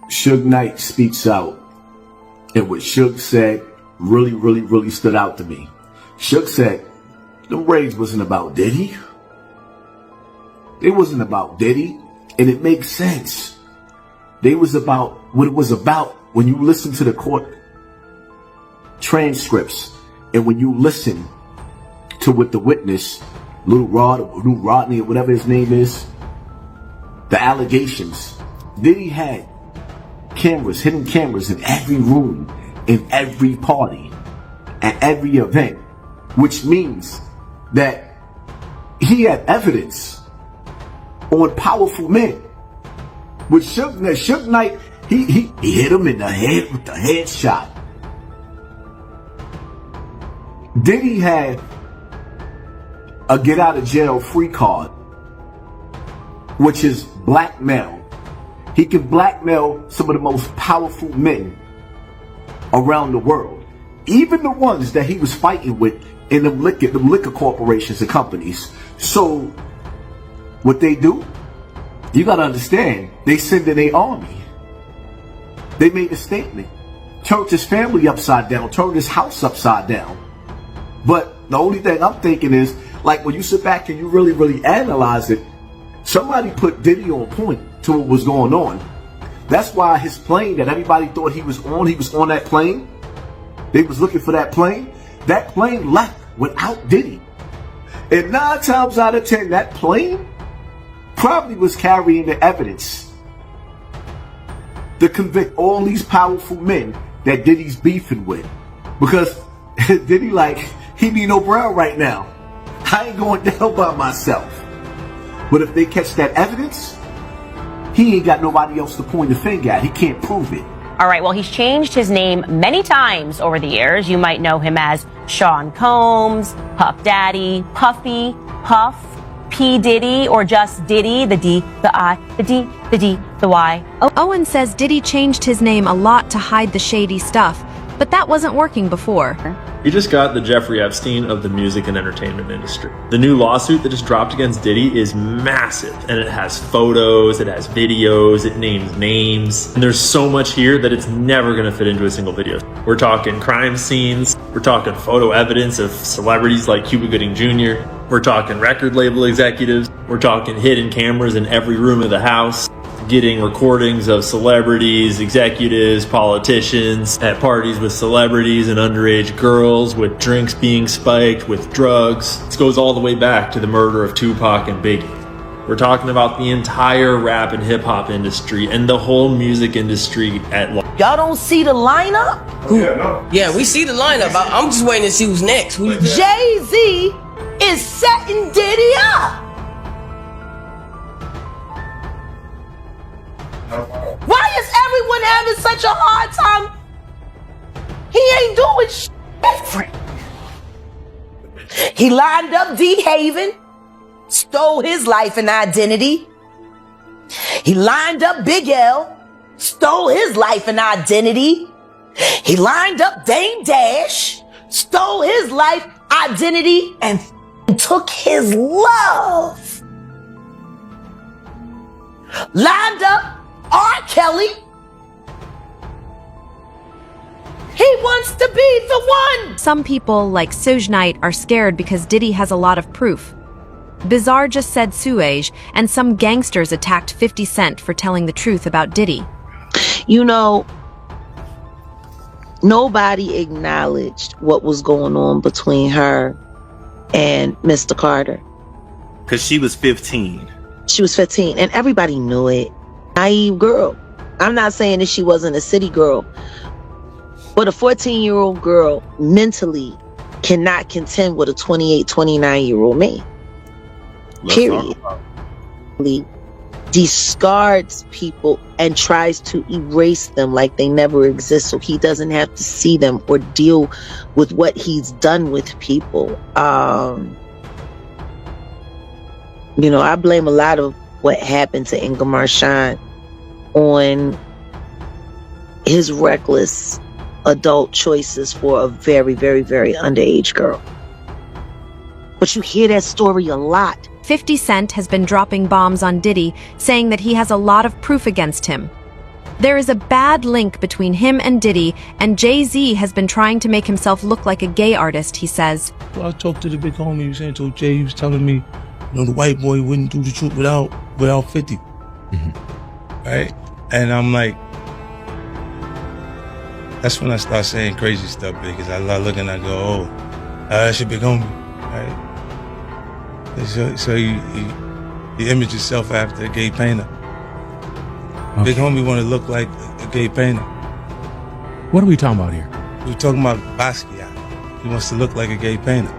Suge Knight speaks out, and what Suge said really stood out to me. Suge said, the raids wasn't about Diddy. It wasn't about Diddy, and it makes sense. They was about what it was about when you listen to the court transcripts, and when you listen to what the witness, Lil Rodney, or whatever his name is, the allegations. Diddy had cameras, hidden cameras in every room, in every party, at every event, which means that he had evidence on powerful men. With Suge Knight, he hit him in the head with the headshot. Diddy had a get out of jail free card, which is blackmail. He can blackmail some of the most powerful men around the world, even the ones that he was fighting with in the liquor corporations and companies. So what they do, you gotta understand, they send in their army. They made a statement, turned his family upside down, turned his house upside down. But the only thing I'm thinking is, like, when you sit back and you really analyze it, somebody put Diddy on point to what was going on. That's why his plane that everybody thought he was on that plane. They was looking for that plane. That plane left without Diddy. And 9 times out of 10, that plane probably was carrying the evidence to convict all these powerful men that Diddy's beefing with. Because Diddy, like, he need no brown right now. I ain't going down by myself. But if they catch that evidence, he ain't got nobody else to point the finger at. He can't prove it. All right, well, he's changed his name many times over the years. You might know him as Sean Combs, Puff Daddy, Puffy, Puff, P. Diddy, or just Diddy, the D, the I, the D, the D, the Y. Owen says Diddy changed his name a lot to hide the shady stuff, but that wasn't working before. He just got the Jeffrey Epstein of the music and entertainment industry. The new lawsuit that just dropped against Diddy is massive, and it has photos, it has videos, it names names, and there's so much here that it's never gonna fit into a single video. We're talking crime scenes, we're talking photo evidence of celebrities like Cuba Gooding Jr., we're talking record label executives, we're talking hidden cameras in every room of the house, getting recordings of celebrities, executives, politicians at parties with celebrities and underage girls, with drinks being spiked, with drugs. This goes all the way back to the murder of Tupac and Biggie. We're talking about the entire rap and hip hop industry and the whole music industry at large. Y'all don't see the lineup? Yeah, we see the lineup. I'm just waiting to see who's next. Jay-Z is setting Diddy up. Why is everyone having such a hard time? He ain't doing shit different. He lined up D. Haven, stole his life and identity. He lined up Big L, stole his life and identity. He lined up Dame Dash, stole his life, identity, and took his love. Lined up R. Kelly. He wants to be the one. Some people, like Suge Knight, are scared because Diddy has a lot of proof. Bizarre just said Suge, and some gangsters attacked 50 Cent for telling the truth about Diddy. You know, nobody acknowledged what was going on between her and Mr. Carter. Because she was 15. She was 15, and everybody knew it. Naive girl. I'm not saying that she wasn't a city girl, but a 14-year-old girl mentally cannot contend with a 28, 29-year-old man. Period. Discards people and tries to erase them like they never exist so he doesn't have to see them or deal with what he's done with people. You know, I blame a lot of what happened to Inga Marchand on his reckless adult choices for a very, very, very underage girl. But you hear that story a lot. 50 Cent has been dropping bombs on Diddy, saying that he has a lot of proof against him. There is a bad link between him and Diddy, and Jay-Z has been trying to make himself look like a gay artist, he says. Well, I talked to the big homie, he was saying, told Jay, he was telling me, the white boy wouldn't do the truth without 50. Right? And I'm like, that's when I start saying crazy stuff, because I look and I go, oh, that's your big homie, right? And so you image yourself after a gay painter. Okay. Big homie want to look like a gay painter. What are we talking about here? We're talking about Basquiat. He wants to look like a gay painter.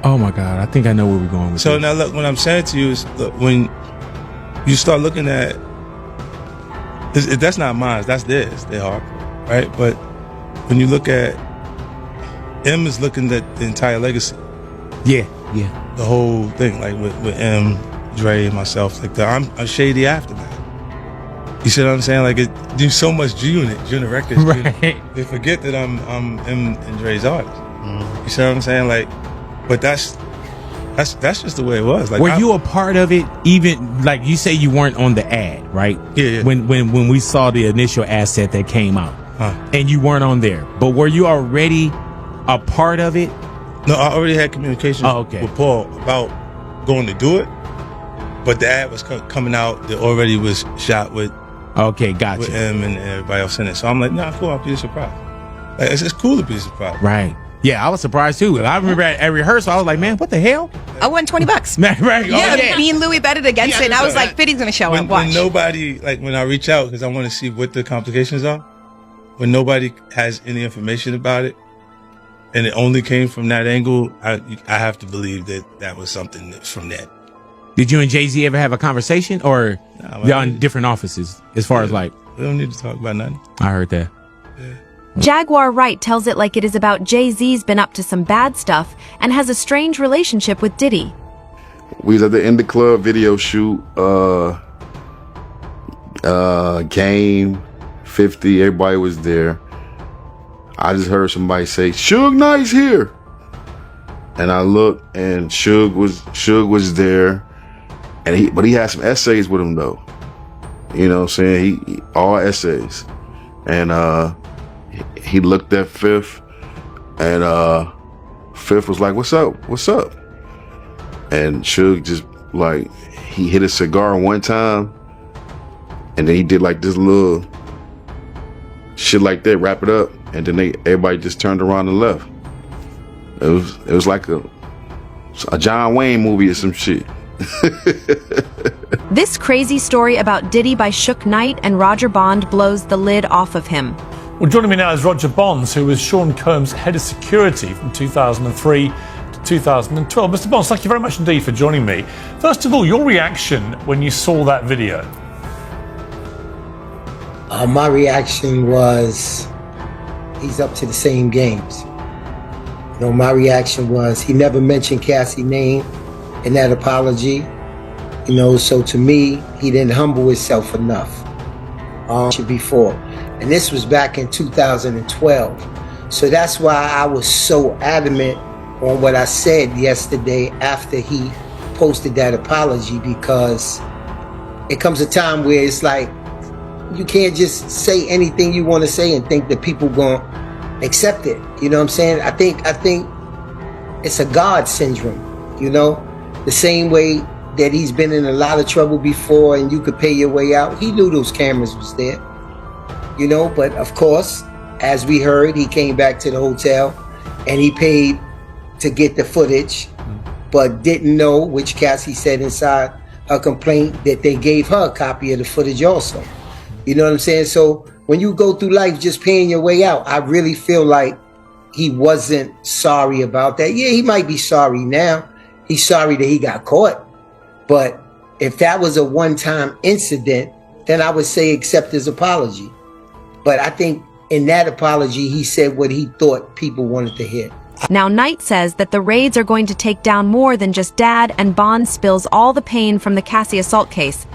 Oh my God, I think I know where we're going with so this. Now look, what I'm saying to you is, look, when you start looking at, that's not mine, that's theirs, their heart, right? But when you look at, M is looking at the entire legacy. Yeah. The whole thing, like with M, Dre, and myself, like I'm a shady aftermath. You see what I'm saying? Like there's so much G in it, G in the records. Right. They forget that I'm M and Dre's artist. You see what I'm saying? Like, but that's just the way it was. Like, were you a part of it? Even like you say, you weren't on the ad, right? Yeah. When we saw the initial asset that came out, and you weren't on there, but were you already a part of it? No, I already had communication with Paul about going to do it, but the ad was coming out that already was shot with. Okay, gotcha. With M and everybody else in it. So I'm like, nah, cool. I'll be surprised. Like, it's cool to be surprised. Right. Yeah, I was surprised too. I remember at rehearsal, I was like, man, what the hell? I won $20. Right. Yeah, me and Louis betted against it, and I was like, Fitty's gonna show up. Watch. When nobody, like when I reach out because I want to see what the complications are, when nobody has any information about it, and it only came from that angle, I have to believe that was something from that. Did you and Jay-Z ever have a conversation, or y'all in different offices as far as like? We don't need to talk about nothing. I heard that. Yeah. Jaguar Wright tells it like it is about Jay-Z's been up to some bad stuff and has a strange relationship with Diddy. We was at the End of Club video shoot, Game 50, everybody was there. I just heard somebody say, Suge Knight's here. And I looked and Suge was there. And but he had some essays with him though. You know what I'm saying? He all essays. And he looked at Fifth, and Fifth was like, "What's up? What's up?" And Suge just like, he hit a cigar one time, and then he did like this little shit like that, wrap it up, and then everybody just turned around and left. It was like a John Wayne movie or some shit. This crazy story about Diddy by Suge Knight and Roger Bond blows the lid off of him. Well, joining me now is Roger Bonds, who was Sean Combs' head of security from 2003 to 2012. Mr. Bonds, thank you very much indeed for joining me. First of all, your reaction when you saw that video? My reaction was, he's up to the same games. You know, my reaction was, he never mentioned Cassie's name in that apology. You know, so to me, he didn't humble himself enough before. And this was back in 2012. So that's why I was so adamant on what I said yesterday after he posted that apology, because it comes a time where it's like, you can't just say anything you want to say and think that people gonna accept it. You know what I'm saying? I think it's a God syndrome, you know? The same way that he's been in a lot of trouble before and you could pay your way out. He knew those cameras was there, you know? But of course, as we heard, he came back to the hotel and he paid to get the footage, but didn't know, which Cassie said inside her complaint, that they gave her a copy of the footage also. You know what I'm saying? So when you go through life just paying your way out, I really feel like he wasn't sorry about that. Yeah, he might be sorry now. He's sorry that he got caught. But if that was a one-time incident, then I would say accept his apology. But I think in that apology, he said what he thought people wanted to hear. Now, Knight says that the raids are going to take down more than just Dad, and Bond spills all the pain from the Cassie assault case.